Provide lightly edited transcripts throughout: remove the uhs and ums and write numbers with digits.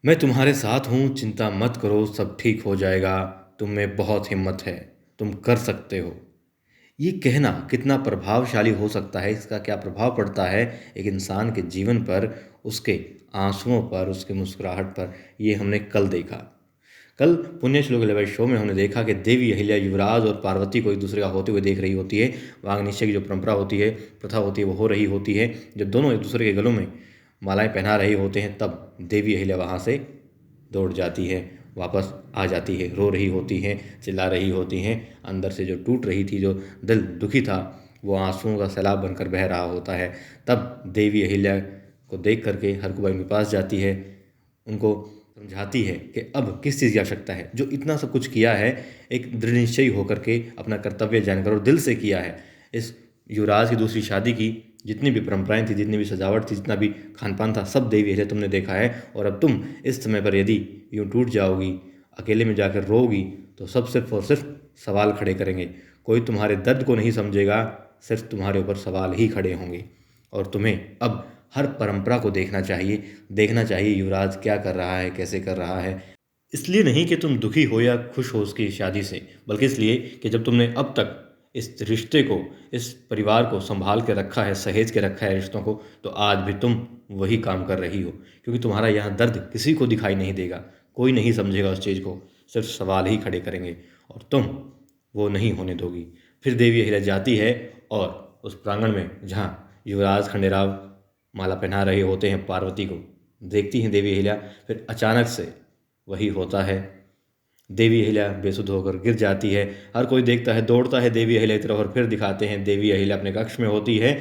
मैं तुम्हारे साथ हूँ, चिंता मत करो, सब ठीक हो जाएगा। तुम में बहुत हिम्मत है, तुम कर सकते हो। ये कहना कितना प्रभावशाली हो सकता है, इसका क्या प्रभाव पड़ता है एक इंसान के जीवन पर, उसके आंसुओं पर, उसके मुस्कुराहट पर, ये हमने कल देखा। कल पुण्यश्लोक इलेवन शो में हमने देखा कि देवी अहिल्या युवराज और पार्वती को एक दूसरे का होते हुए देख रही होती है। वागनिश्चय की जो परंपरा होती है, प्रथा होती है, वो हो रही होती है। जब दोनों एक दूसरे के गलों में मालाएं पहना रहे होते हैं, तब देवी अहिल्या वहाँ से दौड़ जाती है, वापस आ जाती है, रो रही होती हैं, चिल्ला रही होती हैं। अंदर से जो टूट रही थी, जो दिल दुखी था, वो आंसुओं का सैलाब बनकर बह रहा होता है। तब देवी अहिल्या को देख करके हरकुबाई उनके पास जाती है, उनको समझाती है कि अब किस चीज़ की आवश्यकता है। जो इतना सब कुछ किया है, एक दृढ़ निश्चयी होकर के अपना कर्तव्य जानकर और दिल से किया है। इस युवराज की दूसरी शादी की जितनी भी परंपराएं थी, जितनी भी सजावट थी, जितना भी खान पान था, सब देवी अहिल्या तुमने देखा है। और अब तुम इस समय पर यदि यूँ टूट जाओगी, अकेले में जाकर रोगी, तो सब सिर्फ और सिर्फ सवाल खड़े करेंगे। कोई तुम्हारे दर्द को नहीं समझेगा, सिर्फ तुम्हारे ऊपर सवाल ही खड़े होंगे। और तुम्हें अब हर परंपरा को देखना चाहिए युवराज क्या कर रहा है, कैसे कर रहा है। इसलिए नहीं कि तुम दुखी हो या खुश हो उसकी शादी से, बल्कि इसलिए कि जब तुमने अब तक इस रिश्ते को, इस परिवार को संभाल के रखा है, सहेज के रखा है रिश्तों को, तो आज भी तुम वही काम कर रही हो। क्योंकि तुम्हारा यहाँ दर्द किसी को दिखाई नहीं देगा, कोई नहीं समझेगा उस चीज़ को, सिर्फ सवाल ही खड़े करेंगे, और तुम वो नहीं होने दोगी। फिर देवी अहिल्या जाती है और उस प्रांगण में जहाँ युवराज खंडेराव माला पहना रहे होते हैं पार्वती को, देखती हैं देवी अहिल्या। फिर अचानक से वही होता है, देवी अहिल्या बेसुध होकर गिर जाती है। हर कोई देखता है, दौड़ता है देवी अहिल्या की तरफ, और फिर दिखाते हैं देवी अहिल्या अपने कक्ष में होती है।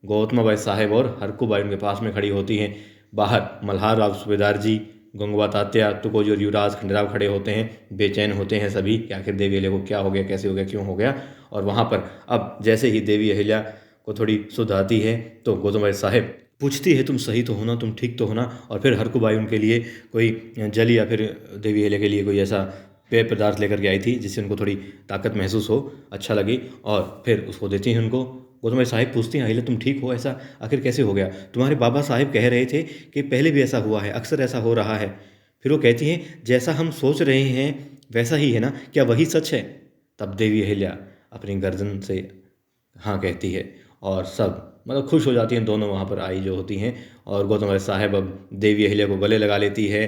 गौतमाबाई साहेब और हरकूबाई उनके पास में खड़ी होती हैं। बाहर मल्हार राव सूबेदार जी, गंगवा तात्या, तुकोजी और युवराज खंडेराव खड़े होते हैं। बेचैन होते हैं सभी कि आखिर देवी अहिल्या को क्या हो गया, कैसे हो गया, क्यों हो गया। और वहाँ पर अब जैसे ही देवी अहिल्या को थोड़ी सुध आती है, तो गौतमबाई साहेब पूछती है, तुम सही तो हो ना, तुम ठीक तो हो ना। और फिर हरकूबाई उनके लिए कोई जल या फिर देवी अहिल्या के लिए कोई ऐसा पेय पदार्थ लेकर के आई थी जिससे उनको थोड़ी ताकत महसूस हो, अच्छा लगे, और फिर उसको देती हैं उनको। गौतमबाई साहिब पूछती हैं, अहिल्या तुम ठीक हो, ऐसा आखिर कैसे हो गया? तुम्हारे बाबा साहिब कह रहे थे कि पहले भी ऐसा हुआ है, अक्सर ऐसा हो रहा है। फिर वो कहती हैं, जैसा हम सोच रहे हैं वैसा ही है ना, क्या वही सच है? तब देवी अहिल्या अपनी गर्दन से हाँ कहती है, और सब मतलब खुश हो जाती हैं, दोनों वहाँ पर आई जो होती हैं। और गौतमबाई साहब अब देवी अहिल्या को गले लगा लेती है,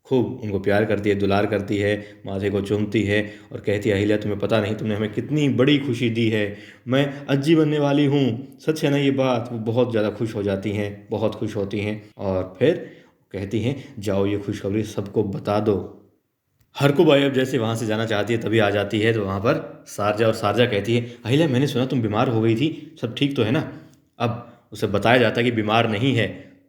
खूब उनको प्यार करती है, दुलार करती है, माथे को चूमती है, और कहती है, अहिल्या तुम्हें पता नहीं तुमने हमें कितनी बड़ी खुशी दी है, मैं अज्जी बनने वाली हूँ, सच है ना ये बात? वो बहुत ज़्यादा खुश हो जाती हैं, बहुत खुश होती हैं। और फिर कहती हैं, जाओ ये खुशखबरी सबको बता दो। हरकुबाई अब जैसे वहाँ से जाना चाहती है, तभी आ जाती है तो वहाँ पर सारजा, और सारजा कहती है, अहिल्या मैंने सुना तुम बीमार हो गई थी, सब ठीक तो है ना? अब उसे बताया जाता है कि बीमार नहीं है,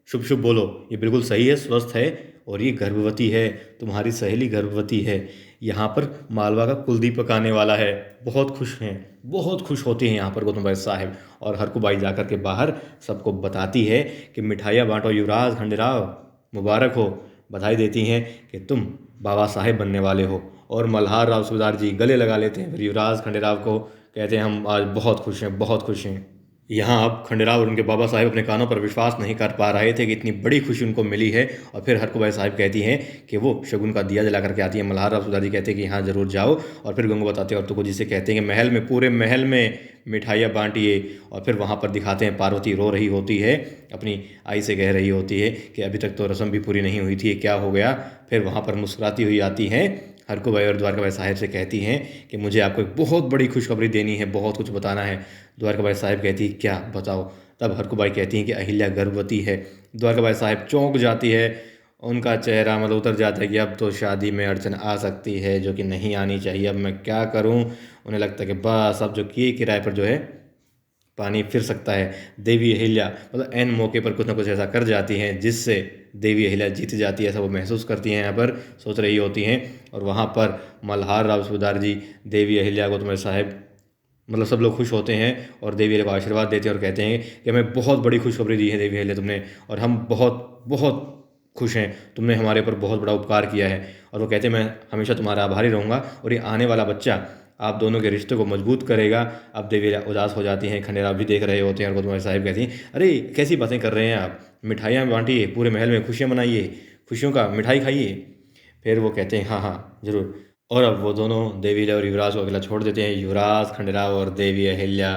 शुभ शुभ बोलो, ये बिल्कुल सही है, स्वस्थ है, और ये गर्भवती है, तुम्हारी सहेली गर्भवती है। यहाँ पर मालवा का कुलदीपक आने वाला है। बहुत खुश हैं, बहुत खुश होती हैं यहाँ पर गौतमबाई साहब। और हरकुबाई जाकर के बाहर सबको बताती है कि मिठाइयाँ बांटो, युवराज खंडेराव मुबारक हो। बधाई देती हैं कि तुम बाबा साहेब बनने वाले हो। और मल्हार राव सूबेदार जी गले लगा लेते हैं, फिर युवराज खंडेराव को कहते हैं, हम आज बहुत खुश हैं, बहुत खुश हैं। यहाँ अब खंडेराव और उनके बाबा साहेब अपने कानों पर विश्वास नहीं कर पा रहे थे कि इतनी बड़ी खुशी उनको मिली है। और फिर हरकुबाई साहिब कहती हैं कि वो शगुन का दिया जला करके आती है। मल्हार राव सूबेदार जी कहते हैं कि हाँ ज़रूर जाओ। और फिर गंगू बताते हैं और तुको जी से कहते हैं कि महल में, पूरे महल में मिठाइयाँ बांटिए। और फिर वहाँ पर दिखाते हैं पार्वती रो रही होती है, अपनी आई से कह रही होती है कि अभी तक तो रस्म भी पूरी नहीं हुई थी, क्या हो गया? फिर वहाँ पर मुस्कुराती हुई आती हैं हरकुबाई और द्वारकाबाई साहिब से कहती हैं कि मुझे आपको एक बहुत बड़ी खुशखबरी देनी है, बहुत कुछ बताना है। द्वारकाबाई साहिब कहती है, क्या बताओ? तब हरकुबाई कहती हैं कि अहिल्या गर्भवती है। द्वारकाबाई साहिब चौंक जाती है, उनका चेहरा मतलब उतर जाता है कि अब तो शादी में अड़चन आ सकती है, जो कि नहीं आनी चाहिए, अब मैं क्या करूं? उन्हें लगता है कि बस अब जो किए किराए पर जो है पानी फिर सकता है। देवी अहिल्या मतलब एन मौके पर कुछ ना कुछ ऐसा कर जाती हैं जिससे देवी अहिल्या जीत जाती है, ऐसा वो महसूस करती हैं, यहाँ पर सोच रही होती हैं। और वहाँ पर मल्हार राव सूबेदार जी, देवी अहिल्या, गौतम साहब, मतलब सब लोग खुश होते हैं और देवी अहिल्या को आशीर्वाद देते हैं और कहते हैं कि हमें बहुत बड़ी खुशखबरी दी है देवी अहिल्या तुमने, और हम बहुत बहुत खुश हैं, तुमने हमारे ऊपर बहुत बड़ा उपकार किया है। और वो कहते हैं, मैं हमेशा तुम्हारा आभारी रहूँगा, और ये आने वाला बच्चा आप दोनों के रिश्ते को मजबूत करेगा। अब देवी उदास हो जाती हैं, खंडेराव भी देख रहे होते हैं, और गौतम साहिब कहती हैं, अरे कैसी बातें कर रहे हैं आप, मिठाइयाँ बांटिए, पूरे महल में खुशियाँ मनाइए, खुशियों का मिठाई खाइए। फिर वो कहते हैं हाँ हाँ ज़रूर। और अब वो दोनों देवी अहिल्या और युवराज को अकेला छोड़ देते हैं। युवराज खंडेराव और देवी अहिल्या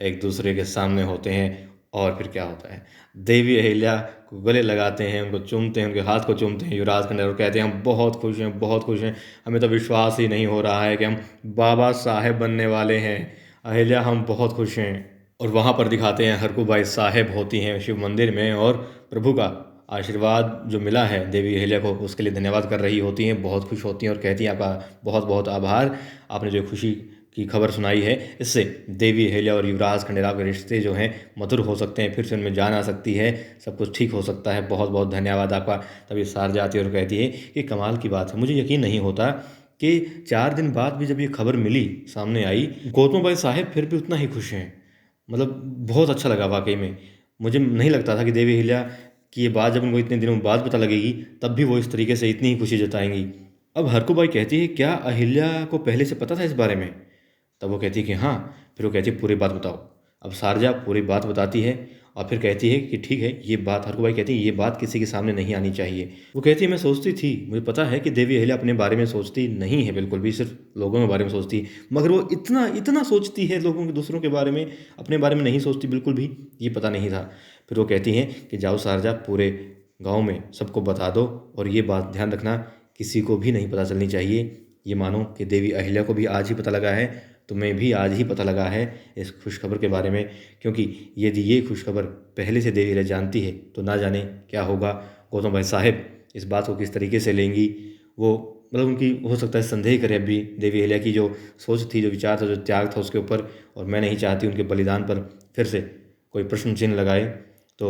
एक दूसरे के सामने होते हैं। और फिर क्या होता है, देवी अहिल्या को गले लगाते हैं, उनको चूमते हैं, उनके हाथ को चूमते हैं युवराज खंडेराव, कहते हैं हम बहुत खुश हैं, बहुत खुश हैं, हमें तो विश्वास ही नहीं हो रहा है कि हम बाबा साहेब बनने वाले हैं। अहिल्या हम बहुत खुश हैं। और वहाँ पर दिखाते हैं हरकूबाई साहेब होती हैं शिव मंदिर में, और प्रभु का आशीर्वाद जो मिला है देवी अहिल्या को उसके लिए धन्यवाद कर रही होती हैं, बहुत खुश होती हैं और कहती हैं आपका बहुत बहुत आभार, आपने जो खुशी की खबर सुनाई है इससे देवी अहिल्या और युवराज खंडेराव के रिश्ते जो हैं मधुर हो सकते हैं, फिर से उनमें जान आ सकती है, सब कुछ ठीक हो सकता है, बहुत बहुत धन्यवाद आपका। तभी सारजा आती है और कहती है कि कमाल की बात है, मुझे यकीन नहीं होता कि 4 दिन बाद भी जब ये खबर मिली सामने आई, गौतम भाई साहब फिर भी उतना ही खुश हैं। मतलब बहुत अच्छा लगा वाकई में। मुझे नहीं लगता था कि देवी अहिल्या की ये बात जब उनको इतने दिनों बाद पता लगेगी तब भी वो इस तरीके से इतनी ही खुशी जताएंगी। अब हरकूबाई कहती है क्या अहिल्या को पहले से पता था इस बारे में? तब वो कहती है कि हाँ। फिर वो कहती है पूरी बात बताओ। अब सारजा पूरी बात बताती है और फिर कहती है कि ठीक है, ये बात हरकूबाई कहती है ये बात किसी के सामने नहीं आनी चाहिए। वो कहती है मैं सोचती थी, मुझे पता है कि देवी अहिल्या अपने बारे में सोचती नहीं है बिल्कुल भी, सिर्फ लोगों के बारे में सोचती है, मगर वो इतना इतना सोचती है लोगों के, दूसरों के बारे में, अपने बारे में नहीं सोचती बिल्कुल भी, ये पता नहीं था। फिर वो कहती हैं कि जाओ सारजा, पूरे गाँव में सबको बता दो और ये बात ध्यान रखना किसी को भी नहीं पता चलनी चाहिए। ये मानो कि देवी अहिल्या को भी आज ही पता लगा है, तुम्हें भी आज ही पता लगा है इस खुशखबर के बारे में, क्योंकि यदि ये खुशखबर पहले से देवी अहिल्या जानती है तो ना जाने क्या होगा। गौतम भाई साहब इस बात को किस तरीके से लेंगी, वो मतलब उनकी हो सकता है संदेह करे अभी देवी अहिल्या की जो सोच थी, जो विचार था, जो त्याग था उसके ऊपर, और मैं नहीं चाहती उनके बलिदान पर फिर से कोई प्रश्न चिन्ह लगाए, तो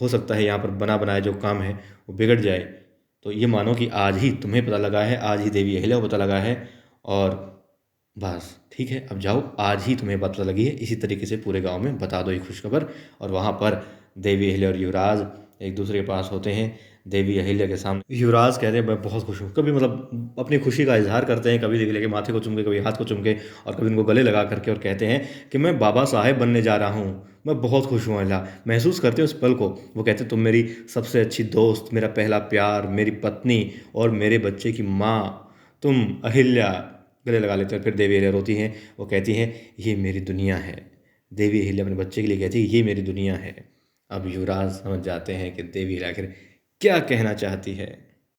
हो सकता है यहाँ पर बना बनाया जो काम है वो बिगड़ जाए। तो ये मानो कि आज ही तुम्हें पता लगा है, आज ही देवी अहिल्या को पता लगा है, और बस ठीक है अब जाओ, आज ही तुम्हें पता लगी है, इसी तरीके से पूरे गांव में बता दो ये खुशखबर। और वहाँ पर देवी अहिल्या और युवराज एक दूसरे के पास होते हैं। देवी अहिल्या के सामने युवराज कहते हैं मैं बहुत खुश हूँ, कभी मतलब अपनी खुशी का इजहार करते हैं, कभी देवी अहिल्या के माथे को चूम के, कभी हाथ को चूम के, और कभी उनको गले लगा करके, और कहते हैं कि मैं बाबा साहेब बनने जा रहा हूँ, मैं बहुत खुश हूँ अहिल्या, महसूस करते हैं उस पल को। वो कहते हैं तुम मेरी सबसे अच्छी दोस्त, मेरा पहला प्यार, मेरी पत्नी और मेरे बच्चे की माँ, तुम अहिल्या। गले लगा लेते हैं। फिर देवी अहिल्या रोती हैं, वो कहती हैं ये मेरी दुनिया है। देवी अहिल्या अपने बच्चे के लिए कहती है ये मेरी दुनिया है। अब युवराज समझ जाते हैं कि देवी अहिल्या आखिर क्या कहना चाहती है।